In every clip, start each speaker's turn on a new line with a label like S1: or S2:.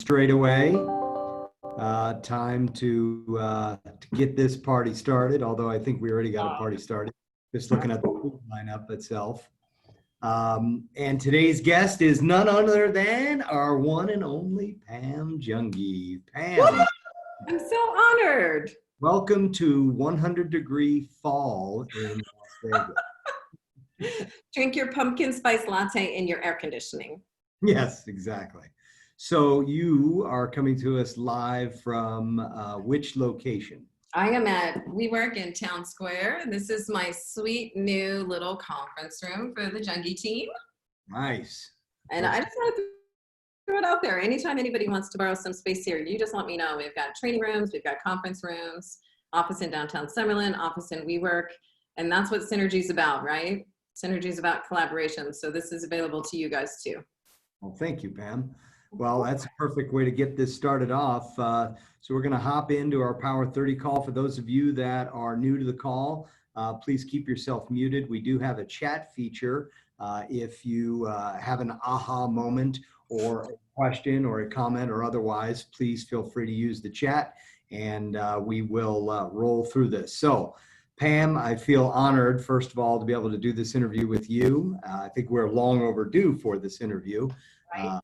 S1: straight away. Time to get this party started, although I think we already got a party started, just looking at the food lineup itself. And today's guest is none other than our one and only Pam Junge. Pam,
S2: I'm so honored.
S1: welcome to 100-degree fall in Las Vegas.
S2: Drink your pumpkin spice latte in your air conditioning.
S1: Yes, exactly. So you are coming to us live from which location?
S2: I am at WeWork in Town Square. This is my sweet new little conference room for the Junge team.
S1: Nice.
S2: And I just want to throw it out there. Anytime anybody wants to borrow some space here, you just let me know. We've got training rooms, we've got conference rooms, office in downtown Summerlin, office in WeWork. And that's what Synergy is about, right? Synergy is about collaboration. So this is available to you guys too.
S1: Well, thank you, Pam. Well, that's a perfect way to get this started off. So we're going to hop into our Power 30 call. For those of you that are new to the call, please keep yourself muted. We do have a chat feature. If you have an aha moment or a question or a comment or otherwise, please feel free to use the chat and we will roll through this. So Pam, I feel honored, first of all, to be able to do this interview with you. I think we're long overdue for this interview.
S2: Right.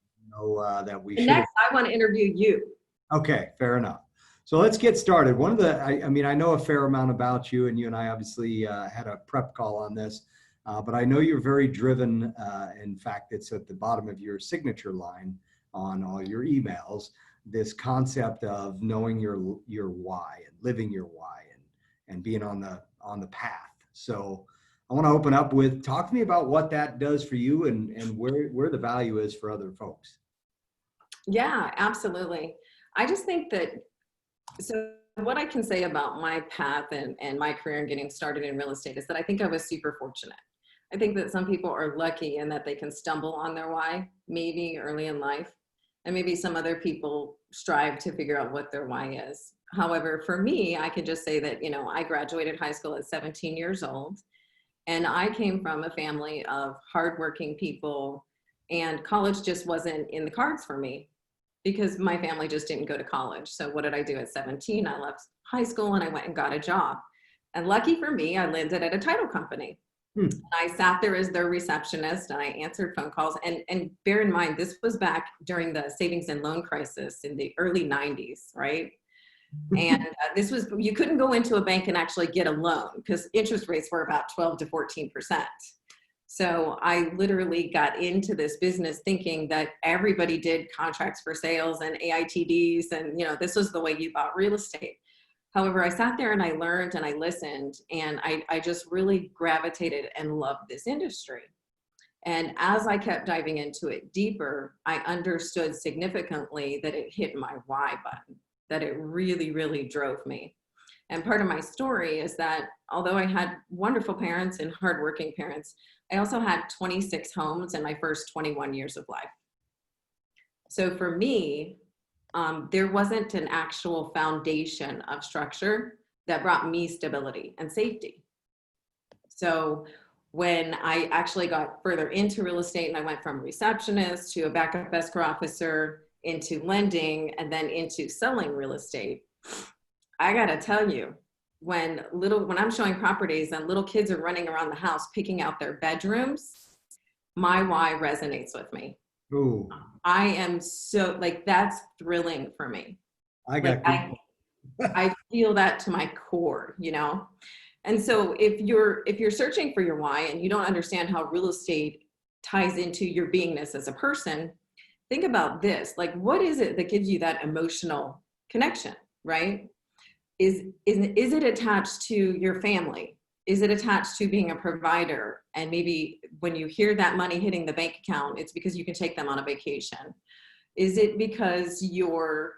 S1: That we
S2: should. Next, I want to interview you.
S1: Okay, fair enough. So let's get started. One of the, I mean, I know a fair amount about you, and you and I obviously had a prep call on this, but I know you're very driven. In fact, it's at the bottom of your signature line on all your emails, this concept of knowing your why and living your why and being on the path. So I want to open up with, talk to me about what that does for you and where the value is for other folks.
S2: Yeah, absolutely. I just think that, so what I can say about my path and my career and getting started in real estate is that I think I was super fortunate. I think that some people are lucky in that they can stumble on their why, maybe early in life, and maybe some other people strive to figure out what their why is. However, for me, I can just say that, you know, I graduated high school at 17 years old, and I came from a family of hardworking people, and college just wasn't in the cards for me, because my family just didn't go to college. So what did I do at 17? I left high school and I went and got a job. And lucky for me, I landed at a title company. And I sat there as their receptionist and I answered phone calls. And bear in mind, this was back during the savings and loan crisis in the early 90s, right? And this was, you couldn't go into a bank and actually get a loan because interest rates were about 12 to 14%. So I literally got into this business thinking that everybody did contracts for sales and AITDs, and you know, this was the way you bought real estate. However, I sat there and I learned and I listened, and I just really gravitated and loved this industry. And as I kept diving into it deeper, I understood significantly that it hit my why button, that it really, really drove me. And part of my story is that although I had wonderful parents and hardworking parents, I also had 26 homes in my first 21 years of life. So for me, there wasn't an actual foundation of structure that brought me stability and safety. So when I actually got further into real estate and I went from receptionist to a backup escrow officer into lending and then into selling real estate, I gotta tell you, when I'm showing properties and little kids are running around the house picking out their bedrooms, my why resonates with me.
S1: Ooh.
S2: I am so, like, that's thrilling for me. I feel that to my core, you know? And so if you're searching for your why and you don't understand how real estate ties into your beingness as a person, think about this. Like, what is it that gives you that emotional connection, right? Is it attached to your family? Is it attached to being a provider? And maybe when you hear that money hitting the bank account, it's because you can take them on a vacation. Is it because you're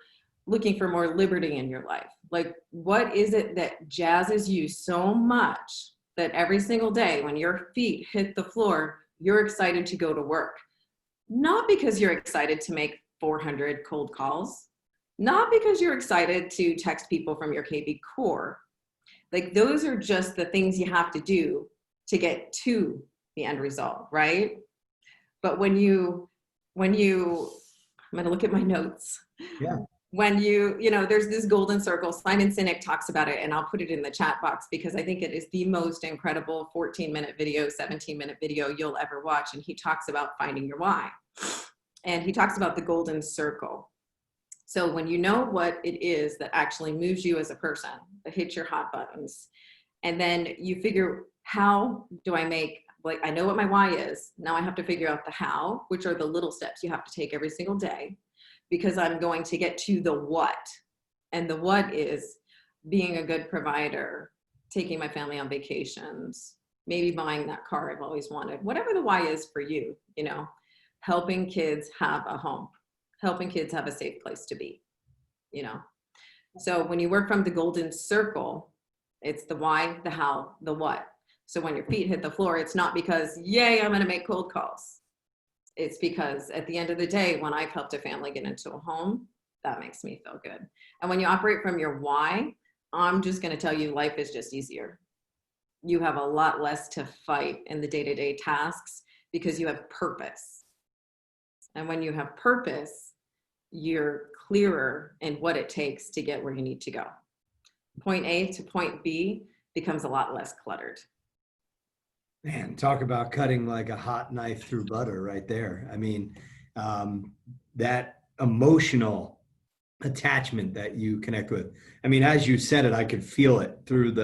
S2: looking for more liberty in your life? Like, what is it that jazzes you so much that every single day when your feet hit the floor, you're excited to go to work? Not because you're excited to make 400 cold calls, not because you're excited to text people from your KB core. Like, those are just the things you have to do to get to the end result, right? But when you, I'm gonna look at my notes.
S1: Yeah.
S2: When you know, there's this golden circle. Simon Sinek talks about it, and I'll put it in the chat box because I think it is the most incredible 14-minute video, 17-minute video you'll ever watch. And he talks about finding your why. And he talks about the golden circle. So when you know what it is that actually moves you as a person, that hits your hot buttons, and then you figure, how do I make, like, I know what my why is. Now I have to figure out the how, which are the little steps you have to take every single day, because I'm going to get to the what. And the what is being a good provider, taking my family on vacations, maybe buying that car I've always wanted, whatever the why is for you, you know, helping kids have a home, helping kids have a safe place to be, you know. So when you work from the golden circle, it's the why, the how, the what. So when your feet hit the floor, it's not because, yay, I'm going to make cold calls. It's because at the end of the day, when I've helped a family get into a home, that makes me feel good. And when you operate from your why, I'm just going to tell you, life is just easier. You have a lot less to fight in the day-to-day tasks because you have purpose. And when you have purpose, you're clearer in what it takes to get where you need to go. Point A to point B becomes a lot less cluttered.
S1: Man, talk about cutting like a hot knife through butter right there. I mean, that emotional attachment that you connect with. I mean, as you said it, I could feel it through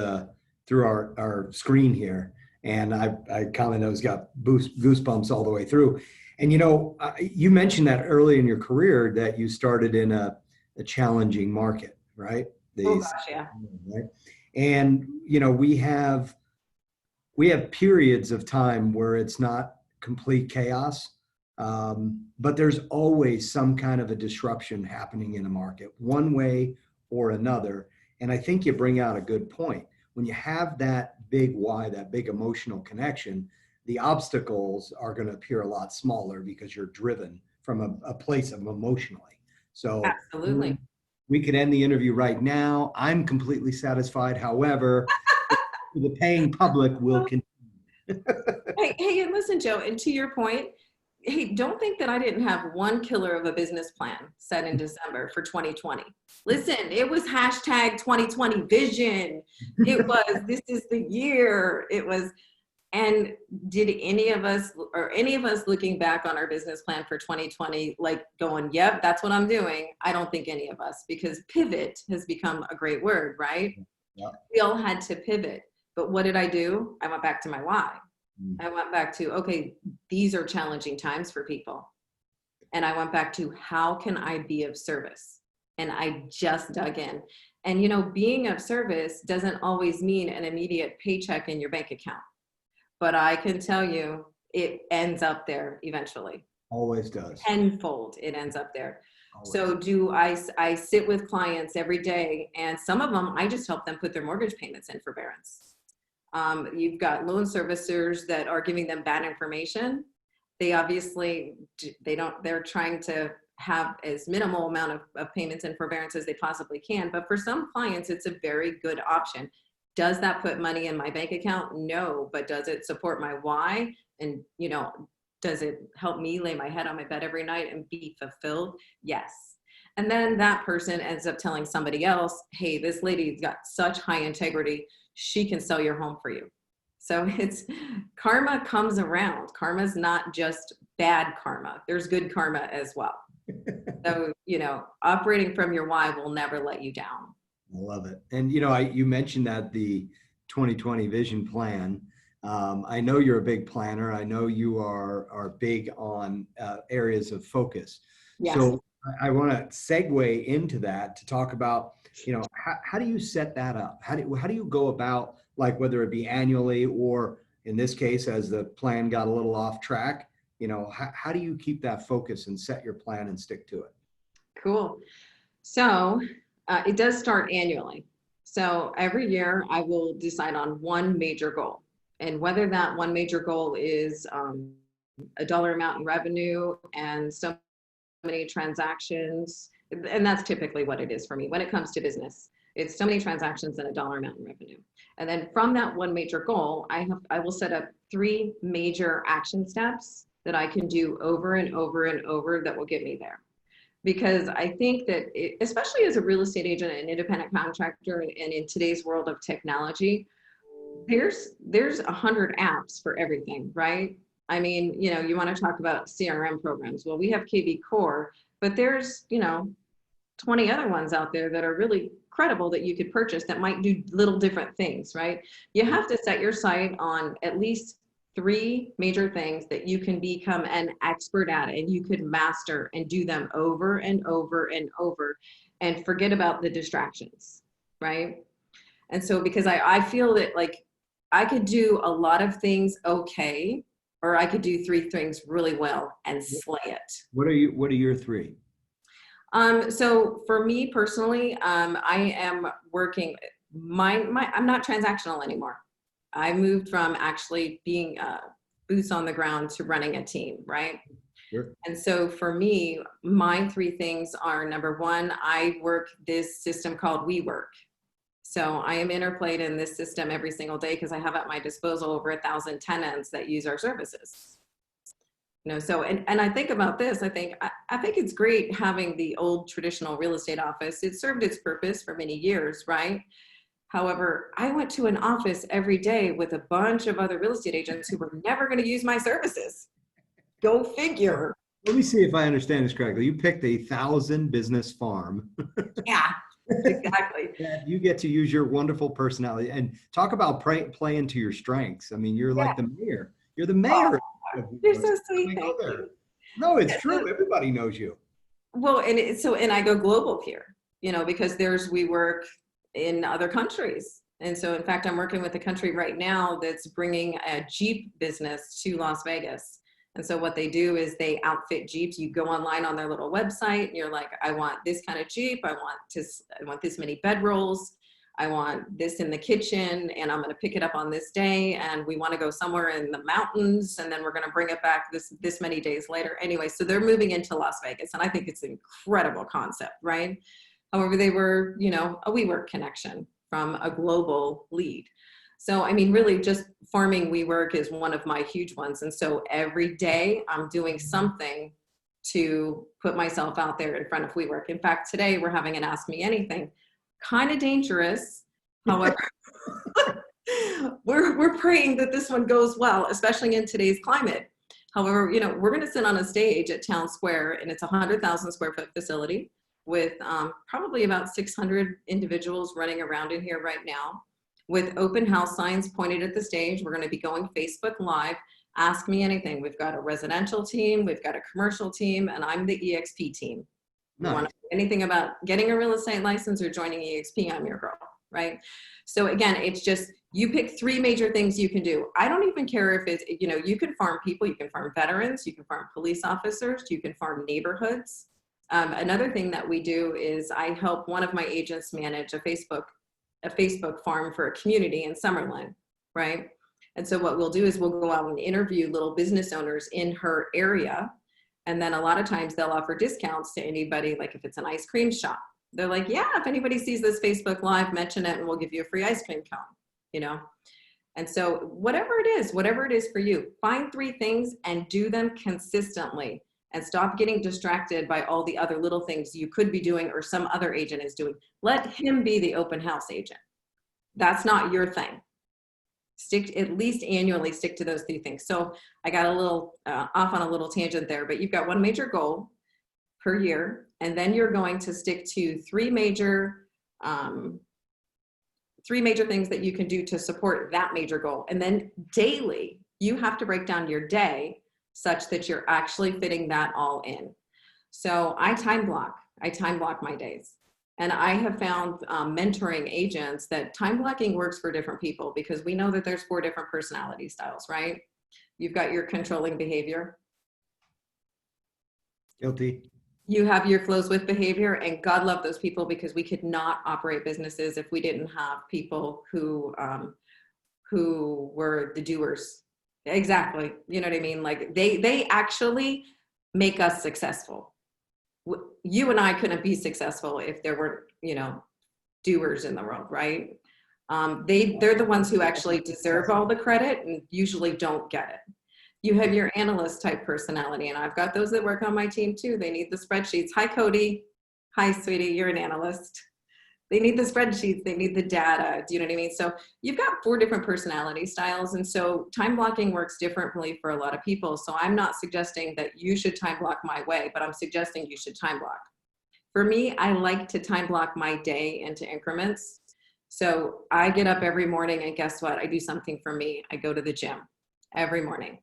S1: our screen here. And I kind of know it's got goosebumps all the way through. And, you know, you mentioned that early in your career that you started in a challenging market, right?
S2: Oh gosh, yeah.
S1: Right? And, you know, we have periods of time where it's not complete chaos, but there's always some kind of a disruption happening in a market, one way or another. And I think you bring out a good point. When you have that big why, that big emotional connection, the obstacles are going to appear a lot smaller because you're driven from a place of emotionally. So
S2: absolutely,
S1: we could end the interview right now. I'm completely satisfied. However, the paying public will continue.
S2: hey, and listen, Joe, and to your point, hey, don't think that I didn't have one killer of a business plan set in December for 2020. Listen, it was hashtag 2020 vision. It was, this is the year. It was, and did any of us looking back on our business plan for 2020, like going, yep, that's what I'm doing? I don't think any of us, because pivot has become a great word, right?
S1: Yeah.
S2: We all had to pivot. But what did I do? I went back to my why. I went back to, okay, these are challenging times for people. And I went back to, how can I be of service? And I just dug in. And, you know, being of service doesn't always mean an immediate paycheck in your bank account. But I can tell you, it ends up there eventually.
S1: Always does.
S2: Tenfold, it ends up there.
S1: Always.
S2: So I sit with clients every day, and some of them, I just help them put their mortgage payments in forbearance. You've got loan servicers that are giving them bad information. They obviously, they're trying to have as minimal amount of payments and forbearance as they possibly can. But for some clients, it's a very good option. Does that put money in my bank account? No, but does it support my why? And, you know, does it help me lay my head on my bed every night and be fulfilled? Yes. And then that person ends up telling somebody else, hey, this lady's got such high integrity, she can sell your home for you. So it's, karma comes around. Karma's not just bad karma. There's good karma as well. So, you know, operating from your why will never let you down.
S1: I love it. And, you know, you mentioned that the 2020 vision plan. I know you're a big planner. I know you are big on areas of focus.
S2: Yes.
S1: So I want to segue into that to talk about, you know, how do you set that up? How do you go about, like, whether it be annually or in this case, as the plan got a little off track, you know, how do you keep that focus and set your plan and stick to it?
S2: Cool. So it does start annually. So every year I will decide on one major goal, and whether that one major goal is a dollar amount in revenue and so many transactions, and that's typically what it is for me when it comes to business. It's so many transactions and a dollar amount in revenue. And then from that one major goal, I will set up 3 major action steps that I can do over and over and over that will get me there. because I think that especially as a real estate agent and independent contractor, and in today's world of technology, there's 100 apps for everything, right? I mean, you want to talk about CRM programs. Well, we have KV Core, but there's 20 other ones out there that are really credible that you could purchase that might do little different things, right? You have to set your sight on at least 3 major things that you can become an expert at, and you could master and do them over and over and over, and forget about the distractions, right? And so because I feel that, like, I could do a lot of things okay, or I could do 3 things really well and slay it.
S1: What are your 3?
S2: So for me personally, I am working, I'm not transactional anymore. I moved from actually being boots on the ground to running a team, right?
S1: Sure.
S2: And so for me, my 3 things are: number 1, I work this system called WeWork. So I am interplayed in this system every single day because I have at my disposal over 1,000 tenants that use our services. So, and I think about this, I think it's great having the old traditional real estate office. It served its purpose for many years, right? However, I went to an office every day with a bunch of other real estate agents who were never going to use my services. Go figure.
S1: Let me see if I understand this correctly. You picked a 1,000 business farm.
S2: Yeah, exactly.
S1: You get to use your wonderful personality and talk about playing to your strengths. I mean, you're like the mayor. You're the mayor.
S2: You're so sweet. Thank you.
S1: No, it's true. Everybody knows you.
S2: Well, and I go global here, because we work in other countries. And so, in fact, I'm working with a country right now that's bringing a Jeep business to Las Vegas. And so what they do is they outfit Jeeps. You go online on their little website and you're like, I want this kind of Jeep. I want this many bedrolls. I want this in the kitchen, and I'm going to pick it up on this day, and we want to go somewhere in the mountains, and then we're going to bring it back this many days later. Anyway, so they're moving into Las Vegas, and I think it's an incredible concept, right? However, they were, a WeWork connection from a global lead. So, I mean, really just farming WeWork is one of my huge ones. And so every day I'm doing something to put myself out there in front of WeWork. In fact, today we're having an Ask Me Anything. Kind of dangerous. However, we're praying that this one goes well, especially in today's climate. However, we're going to sit on a stage at Town Square, and it's a 100,000 square foot facility with probably about 600 individuals running around in here right now, with open house signs pointed at the stage. We're going to be going Facebook Live. Ask me anything. We've got a residential team, we've got a commercial team, and I'm the EXP team. Nice. You want to know anything about getting a real estate license or joining EXP, I'm your girl, right? So again, it's just, you pick 3 major things you can do. I don't even care if it's, you can farm people, you can farm veterans, you can farm police officers, you can farm neighborhoods. Another thing that we do is I help one of my agents manage a Facebook farm for a community in Summerlin, right? And so what we'll do is we'll go out and interview little business owners in her area. And then a lot of times they'll offer discounts to anybody, like if it's an ice cream shop. They're like, yeah, if anybody sees this Facebook Live, mention it and we'll give you a free ice cream cone, And so whatever it is for you, find 3 things and do them consistently. And stop getting distracted by all the other little things you could be doing or some other agent is doing. Let him be the open house agent. That's not your thing. At least annually stick to those 3 things. So I got a little off on a little tangent there, but you've got 1 major goal per year, and then you're going to stick to 3 major things that you can do to support that major goal. And then daily, you have to break down your day such that you're actually fitting that all in. So I time block my days. And I have found mentoring agents that time blocking works for different people, because we know that there's 4 different personality styles, right? You've got your controlling behavior.
S1: Guilty.
S2: You have your flows with behavior, and God love those people, because we could not operate businesses if we didn't have people who were the doers. Exactly. You know what I mean? Like they actually make us successful. You and I couldn't be successful if there weren't, doers in the world, right? They're the ones who actually deserve all the credit and usually don't get it. You have your analyst type personality, and I've got those that work on my team too. They need the spreadsheets. Hi, Cody. Hi, sweetie. You're an analyst. They need the spreadsheets. They need the data. Do you know what I mean? So you've got 4 different personality styles. And so time blocking works differently for a lot of people. So I'm not suggesting that you should time block my way, but I'm suggesting you should time block. For me, I like to time block my day into increments. So I get up every morning, and guess what? I do something for me. I go to the gym every morning.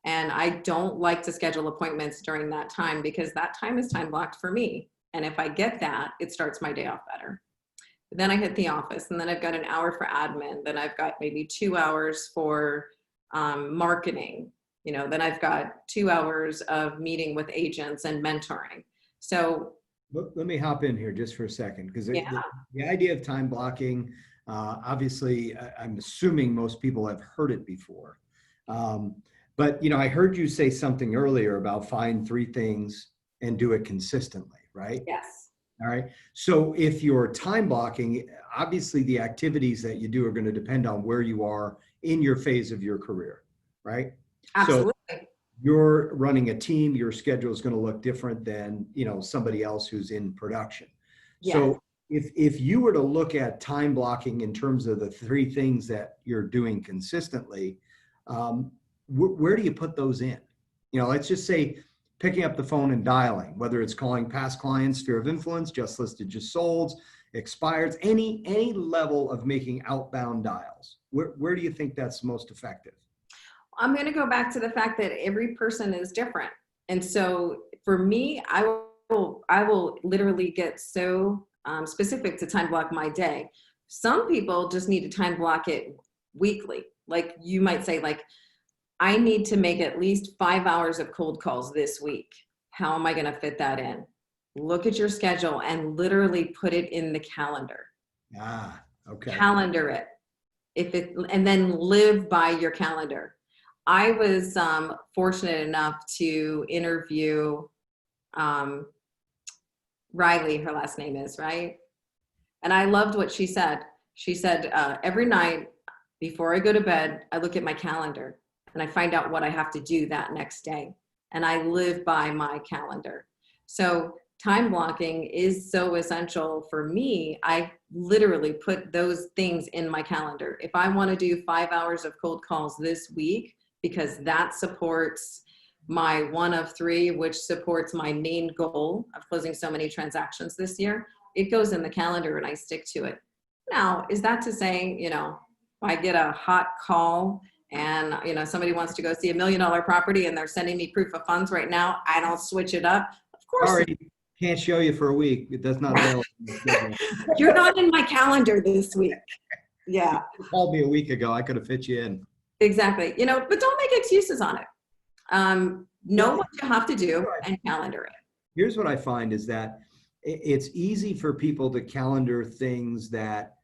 S2: And I don't like to schedule appointments during that time because that time is time blocked for me. And if I get that, it starts my day off better. Then I hit the office, and then I've got an hour for admin. Then I've got maybe 2 hours for marketing. You know, then I've got 2 hours of meeting with agents and mentoring. So
S1: let me hop in here just for a second, because
S2: yeah.
S1: the idea of time blocking, obviously, I'm assuming most people have heard it before. But, you know, I heard you say something earlier about find 3 things and do it consistently, right?
S2: Yes.
S1: All right. So if you're time blocking, obviously the activities that you do are going to depend on where you are in your phase of your career, right?
S2: Absolutely.
S1: So you're running a team, your schedule is going to look different than, you know, somebody else who's in production.
S2: Yes.
S1: So if you were to look at time blocking in terms of the 3 things that you're doing consistently, where do you put those in? You know, let's just say picking up the phone and dialing, whether it's calling past clients, sphere of influence, just listed, just sold, expireds, any level of making outbound dials. Where do you think that's most effective?
S2: I'm going to go back to the fact that every person is different. And so for me, I will literally get so specific to time block my day. Some people just need to time block it weekly. Like you might say, like, I need to make at least 5 hours of cold calls this week. How am I going to fit that in? Look at your schedule and literally put it in the calendar.
S1: Okay.
S2: Calendar it. And then live by your calendar. I was fortunate enough to interview Riley, her last name is, right? And I loved what she said. She said, every night before I go to bed, I look at my calendar and I find out what I have to do that next day. And I live by my calendar. So time blocking is so essential for me. I literally put those things in my calendar. If I want to do 5 hours of cold calls this week, because that supports my 1 of 3, which supports my main goal of closing so many transactions this year, it goes in the calendar and I stick to it. Now, is that to say, you know, if I get a hot call and, you know, somebody wants to go see $1 million property and they're sending me proof of funds right now, I don't switch it up? Of course.
S1: Sorry, can't show you for a week. It does not available.
S2: You're not in my calendar this week. Yeah.
S1: You called me a week ago. I could have fit you in.
S2: Exactly. You know, but don't make excuses on it. Know what you have to do and calendar it.
S1: Here's what I find is that it's easy for people to calendar things that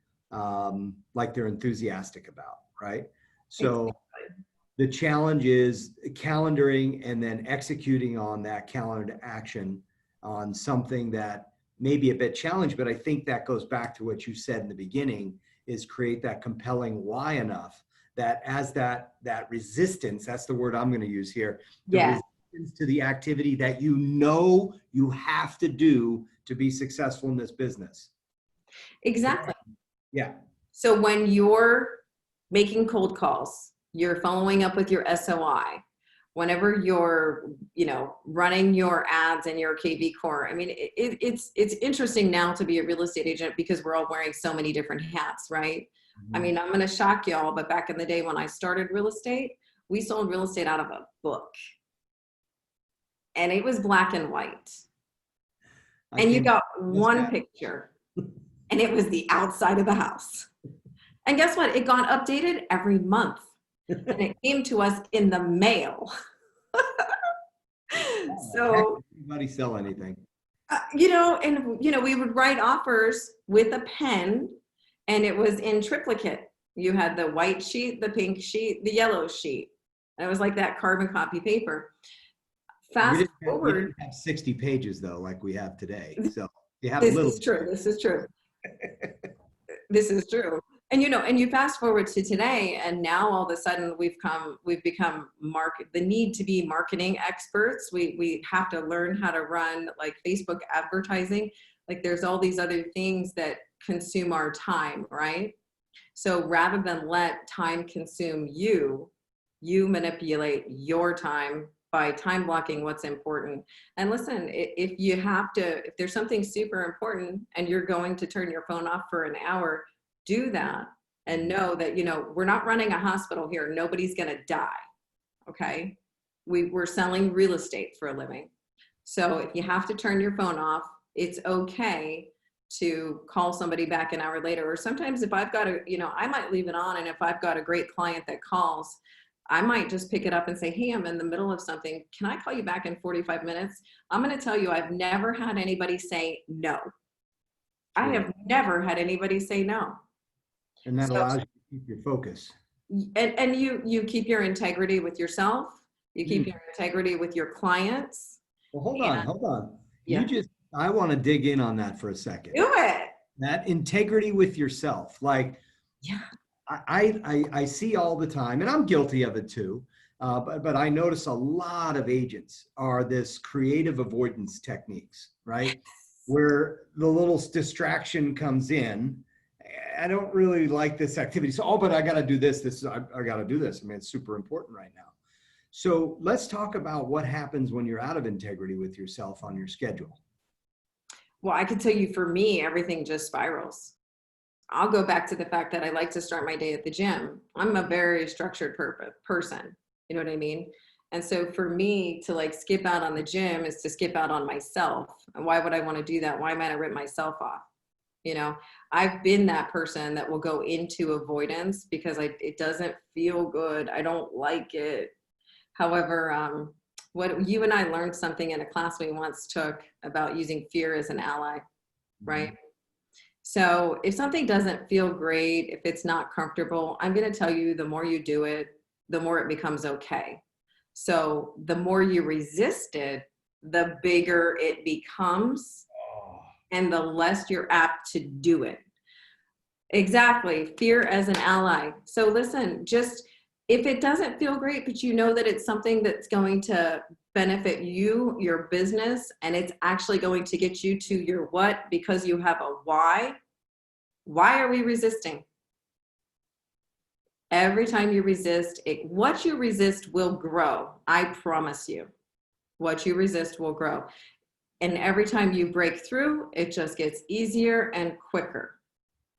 S1: like they're enthusiastic about, right? So the challenge is calendaring and then executing on that calendar action on something that may be a bit challenged, but I think that goes back to what you said in the beginning, is create that compelling why enough that as that resistance, that's the word I'm going to use here, resistance to the activity that you know you have to do to be successful in this business.
S2: Exactly.
S1: Yeah.
S2: So when you're making cold calls, you're following up with your SOI, whenever you're, you know, running your ads and your KB core. I mean, it's interesting now to be a real estate agent because we're all wearing so many different hats, right? I mean, I'm going to shock y'all, but back in the day when I started real estate, we sold real estate out of a book. And it was black and white. And you got one picture, and it was the outside of the house. And guess what? It got updated every month. And it came to us in the mail. So
S1: anybody sell anything?
S2: You know, and you know, we would write offers with a pen, and it was in triplicate. You had the white sheet, the pink sheet, the yellow sheet. And it was like that carbon copy paper. Fast forward.
S1: We didn't have 60 pages though, like we have today. So you have
S2: this
S1: a little.
S2: Is true. This is true. This is true. And, and you fast forward to today, and now all of a sudden we've become the need to be marketing experts. We have to learn how to run like Facebook advertising. Like there's all these other things that consume our time, right? So rather than let time consume you, you manipulate your time by time blocking what's important. And listen, if there's something super important and you're going to turn your phone off for an hour, do that and know that, we're not running a hospital here. Nobody's going to die. Okay. We're selling real estate for a living. So if you have to turn your phone off, it's okay to call somebody back an hour later. Or sometimes if I've got I might leave it on. And if I've got a great client that calls, I might just pick it up and say, hey, I'm in the middle of something. Can I call you back in 45 minutes? I'm going to tell you, I've never had anybody say no. I have never had anybody say no.
S1: And that allows you to keep your focus.
S2: And you keep your integrity with yourself. You keep your integrity with your clients.
S1: Well, hold on.
S2: Yeah.
S1: I want to dig in on that for a second.
S2: Do it.
S1: That integrity with yourself. Like,
S2: yeah.
S1: I see all the time, and I'm guilty of it too, but I notice a lot of agents are this creative avoidance techniques, right? Where the little distraction comes in. I don't really like this activity. So, but I got to do this. I got to do this. I mean, it's super important right now. So let's talk about what happens when you're out of integrity with yourself on your schedule.
S2: Well, I can tell you, for me, everything just spirals. I'll go back to the fact that I like to start my day at the gym. I'm a very structured person. You know what I mean? And so for me to like skip out on the gym is to skip out on myself. And why would I want to do that? Why might I rip myself off? I've been that person that will go into avoidance because it doesn't feel good. I don't like it. However, what you and I learned something in a class we once took about using fear as an ally, right? So if something doesn't feel great, if it's not comfortable, I'm going to tell you, the more you do it, the more it becomes okay. So the more you resist it, the bigger it becomes and the less you're apt to do it. Exactly. Fear as an ally. So listen, just if it doesn't feel great, but you know that it's something that's going to benefit you, your business, and it's actually going to get you to your what, because you have a why. Why are we resisting? Every time you resist, what you resist will grow. I promise you. What you resist will grow. And every time you break through, it just gets easier and quicker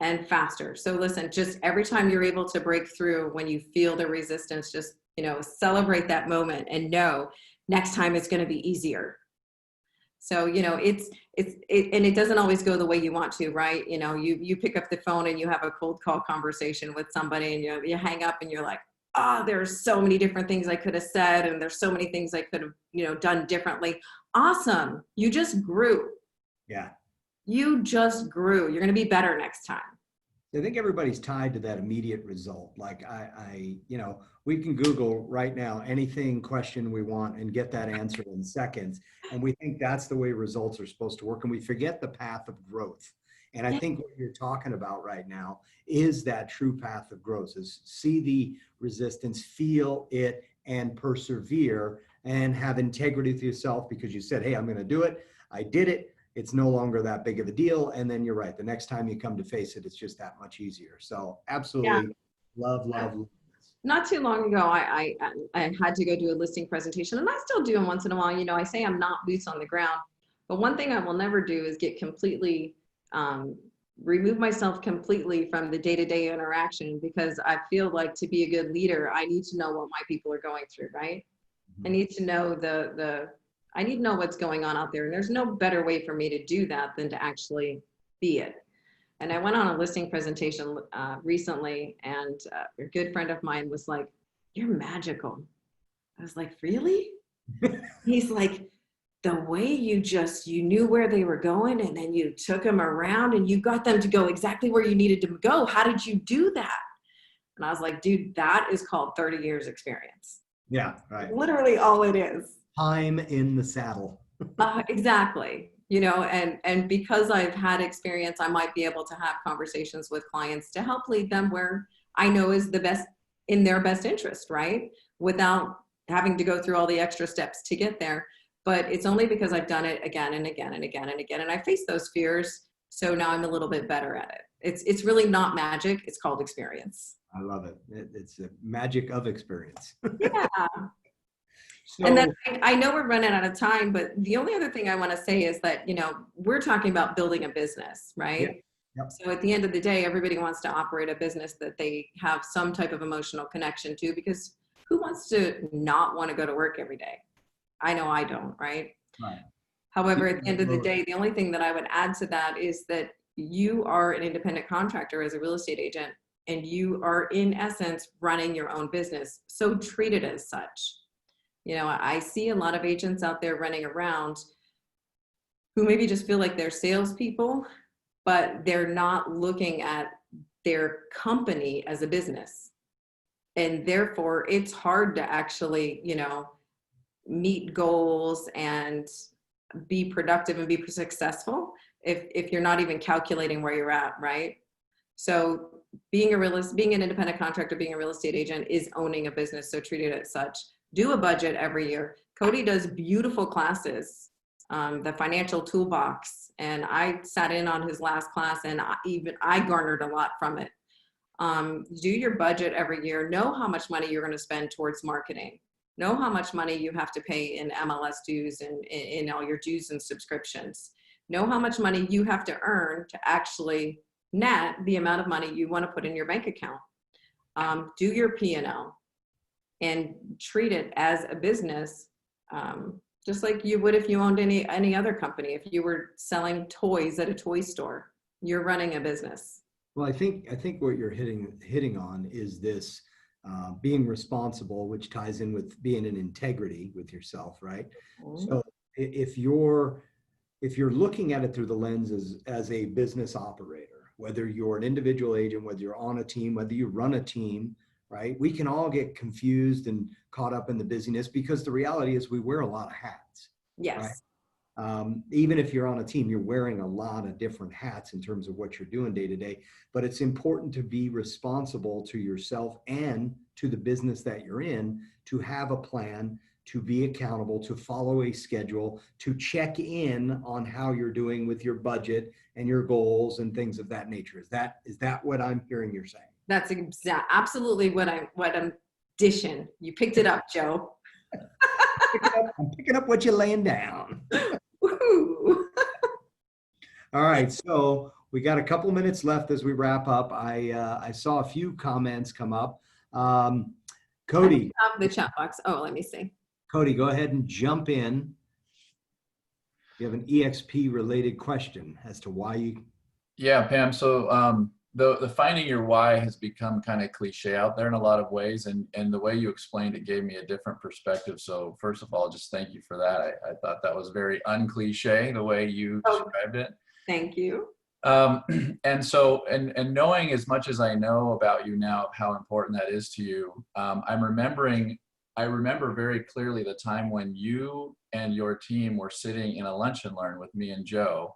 S2: and faster. So listen, just every time you're able to break through, when you feel the resistance, just, celebrate that moment and know next time it's going to be easier. So, and it doesn't always go the way you want to, right? You pick up the phone and you have a cold call conversation with somebody and you hang up and you're like, there's so many different things I could have said. And there's so many things I could have, done differently. Awesome. You just grew.
S1: Yeah.
S2: You just grew. You're going to be better next time.
S1: I think everybody's tied to that immediate result. Like we can Google right now anything question we want and get that answer in seconds. And we think that's the way results are supposed to work. And we forget the path of growth. And I think what you're talking about right now is that true path of growth, is see the resistance, feel it, and persevere and have integrity with yourself, because you said, hey, I'm going to do it. I did it. It's no longer that big of a deal. And then you're right. The next time you come to face it, it's just that much easier. So absolutely love this.
S2: Not too long ago, I had to go do a listing presentation, and I still do them once in a while. I say I'm not boots on the ground, but one thing I will never do is get completely, remove myself completely from the day-to-day interaction, because I feel like to be a good leader, I need to know what my people are going through, right? I need to know I need to know what's going on out there. And there's no better way for me to do that than to actually be it. And I went on a listing presentation recently, and a good friend of mine was like, "You're magical." I was like, "Really?" He's like, "The way you knew where they were going, and then you took them around and you got them to go exactly where you needed to go. How did you do that?" And I was like, "Dude, that is called 30 years experience."
S1: Yeah, right.
S2: Literally all it is.
S1: Time in the saddle.
S2: Exactly. and because I've had experience, I might be able to have conversations with clients to help lead them where I know is the best in their best interest, right? Without having to go through all the extra steps to get there. But it's only because I've done it again and again and again and again. And I faced those fears. So now I'm a little bit better at it. It's really not magic. It's called experience.
S1: I love it. It's the magic of experience.
S2: Yeah.
S1: So,
S2: And then I know we're running out of time, but the only other thing I want to say is that, we're talking about building a business, right?
S1: yeah, yep.
S2: So at the end of the day, everybody wants to operate a business that they have some type of emotional connection to, because who wants to not want to go to work every day? I know I don't, right?
S1: Right.
S2: However, at the end of the day, the only thing that I would add to that is that you are an independent contractor as a real estate agent, and you are in essence running your own business. So treat it as such. I see a lot of agents out there running around who maybe just feel like they're salespeople, but they're not looking at their company as a business. And therefore, it's hard to actually, meet goals and be productive and be successful if you're not even calculating where you're at, right? So being an independent contractor, being a real estate agent is owning a business. So treat it as such. Do a budget every year. Cody does beautiful classes, the financial toolbox, and I sat in on his last class, and I garnered a lot from it. Do your budget every year. Know how much money you're going to spend towards marketing. Know how much money you have to pay in MLS dues and in all your dues and subscriptions. Know how much money you have to earn to actually net the amount of money you want to put in your bank account. Do your P&L. And treat it as a business, just like you would if you owned any other company. If you were selling toys at a toy store, you're running a business.
S1: Well, I think what you're hitting on is this being responsible, which ties in with being in integrity with yourself, right? Mm-hmm. So if you're looking at it through the lens as a business operator, whether you're an individual agent, whether you're on a team, whether you run a team, right? We can all get confused and caught up in the busyness, because the reality is we wear a lot of hats.
S2: Yes.
S1: Right? Even if you're on a team, you're wearing a lot of different hats in terms of what you're doing day to day. But it's important to be responsible to yourself and to the business that you're in, to have a plan, to be accountable, to follow a schedule, to check in on how you're doing with your budget and your goals and things of that nature. Is that what I'm hearing you're saying?
S2: That's absolutely what I'm dishing. You picked it up, Joe.
S1: I'm picking up what you're laying down. All right, so we got a couple minutes left as we wrap up. I saw a few comments come up. Cody.
S2: I have the chat box. Oh, let me see.
S1: Cody, go ahead and jump in. You have an EXP related question as to why you.
S3: Yeah, Pam. So the finding your why has become kind of cliche out there in a lot of ways, and the way you explained it gave me a different perspective. So first of all, just thank you for that. I thought that was very uncliche the way you described it.
S2: Thank you.
S3: And so, and knowing as much as I know about you now, how important that is to you, I remember very clearly the time when you and your team were sitting in a lunch and learn with me and Joe,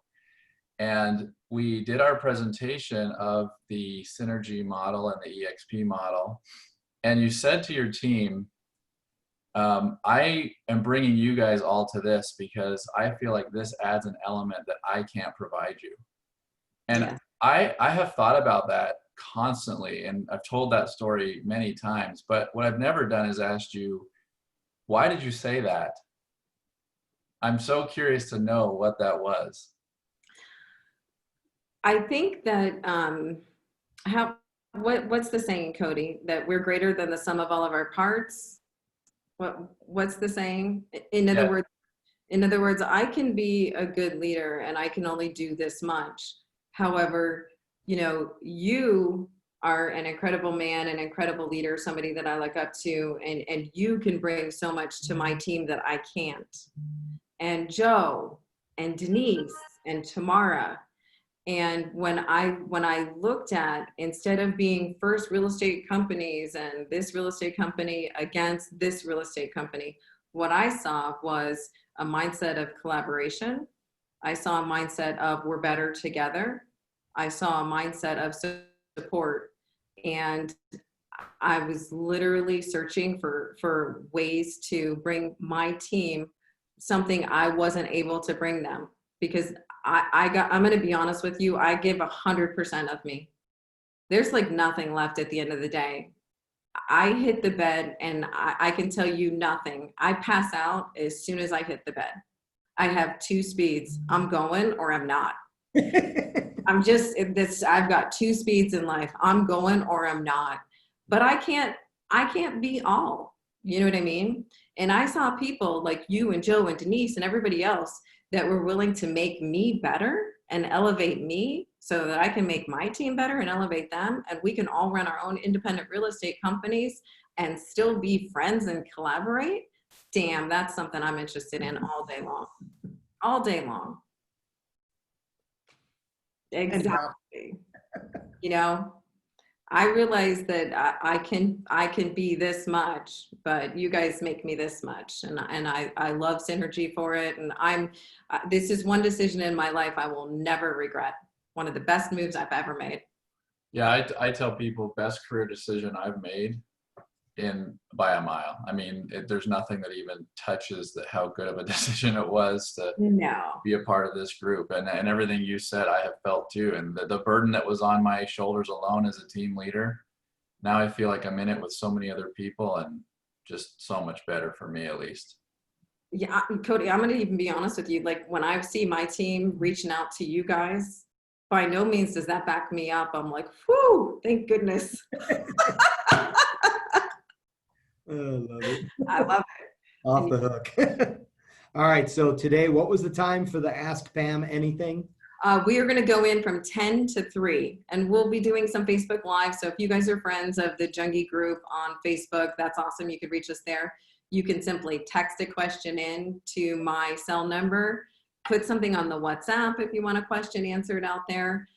S3: and we did our presentation of the synergy model and the EXP model. And you said to your team, I am bringing you guys all to this because I feel like this adds an element that I can't provide you. And yeah. I have thought about that constantly, and I've told that story many times, but what I've never done is asked you, why did you say that? I'm so curious to know what that was.
S2: I think that what's the saying, Cody? That we're greater than the sum of all of our parts. What's the saying? In other words, I can be a good leader and I can only do this much. However, you are an incredible man, an incredible leader, somebody that I look up to, and you can bring so much to my team that I can't. And Joe and Denise and Tamara. And when I looked at, instead of being first real estate companies and this real estate company against this real estate company, what I saw was a mindset of collaboration, I saw a mindset of we're better together. I saw a mindset of support. And I was literally searching for ways to bring my team something I wasn't able to bring them, because I'm going to be honest with you. I give 100% of me. There's like nothing left at the end of the day. I hit the bed and I can tell you nothing. I pass out as soon as I hit the bed. I have two speeds. I'm going or I'm not. I'm just this. I've got two speeds in life. I'm going or I'm not. But I can't be all. You know what I mean? And I saw people like you and Joe and Denise and everybody else that were willing to make me better and elevate me so that I can make my team better and elevate them. And we can all run our own independent real estate companies and still be friends and collaborate. Damn, that's something I'm interested in all day long. All day long. Exactly. You know, I realize that I can be this much, but you guys make me this much, and I love synergy for it. And this is one decision in my life I will never regret. One of the best moves I've ever made.
S3: Yeah, I tell people best career decision I've made by a mile. I mean, there's nothing that even touches how good of a decision it was to be a part of this group. And everything you said, I have felt too. And the burden that was on my shoulders alone as a team leader, now I feel like I'm in it with so many other people, and just so much better for me, at least.
S2: Yeah, Cody, I'm going to even be honest with you. Like when I see my team reaching out to you guys, by no means does that back me up. I'm like, whew, thank goodness.
S1: I love it.
S2: I love it.
S1: Off the hook. All right. So today, what was the time for the Ask Pam Anything?
S2: We are going to go in from 10 to 3, and we'll be doing some Facebook Live. So if you guys are friends of the Junge group on Facebook, that's awesome. You could reach us there. You can simply text a question in to my cell number, put something on the WhatsApp if you want a question answered out there.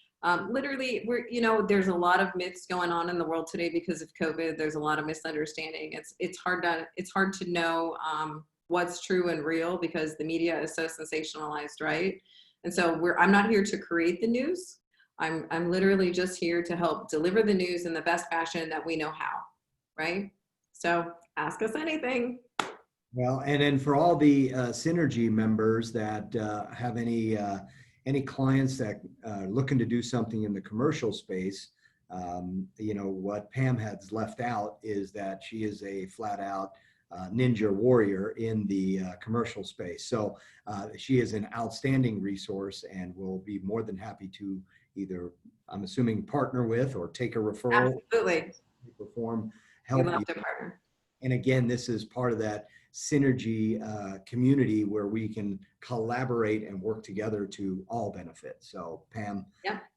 S2: Literally, there's a lot of myths going on in the world today because of COVID. There's a lot of misunderstanding. It's hard to know what's true and real because the media is so sensationalized, right? And so I'm not here to create the news. I'm literally just here to help deliver the news in the best fashion that we know how, right? So ask us anything.
S1: Well, and then for all the Synergy members that have any clients that are looking to do something in the commercial space, what Pam has left out is that she is a flat out ninja warrior in the commercial space. So she is an outstanding resource and will be more than happy to either, I'm assuming, partner with or take a referral.
S2: Absolutely.
S1: Perform,
S2: We
S1: help
S2: love
S1: you.
S2: to partner.
S1: And again, this is part of that synergy community where we can collaborate and work together to all benefit. So Pam,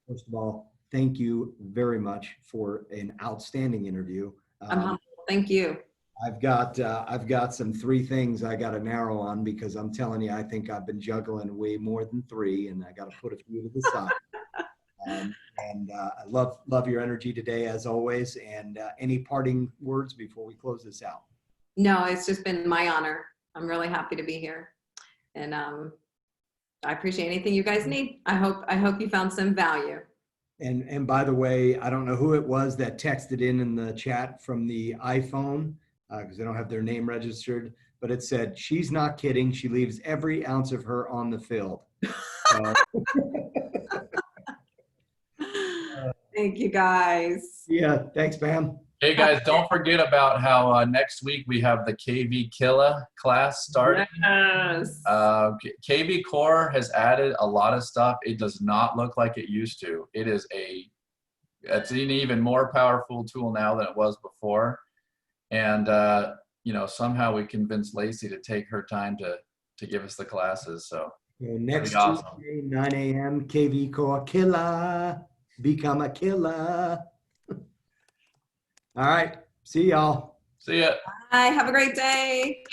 S1: first of all, thank you very much for an outstanding interview.
S2: I'm humble. Thank you.
S1: I've got some 3 things I got to narrow on because I'm telling you, I think I've been juggling way more than 3, and I got to put a few to the side. I love your energy today as always. And any parting words before we close this out?
S2: No, it's just been my honor. I'm really happy to be here, and I appreciate anything you guys need. I hope you found some value.
S1: And by the way, I don't know who it was that texted in the chat from the iPhone because they don't have their name registered, but it said, "She's not kidding. She leaves every ounce of her on the field."
S2: Thank you, guys.
S1: Yeah, thanks, Pam.
S3: Hey guys, don't forget about how next week we have the KV Killa class starting.
S2: Yes.
S3: KV Core has added a lot of stuff. It does not look like it used to. It's an even more powerful tool now than it was before. And somehow we convinced Lacey to take her time to give us the classes. So
S1: next
S3: awesome.
S1: Tuesday, 9 a.m. KV Core Killa. Become a killer. All right. See y'all.
S3: See ya.
S2: Bye. Have a great day.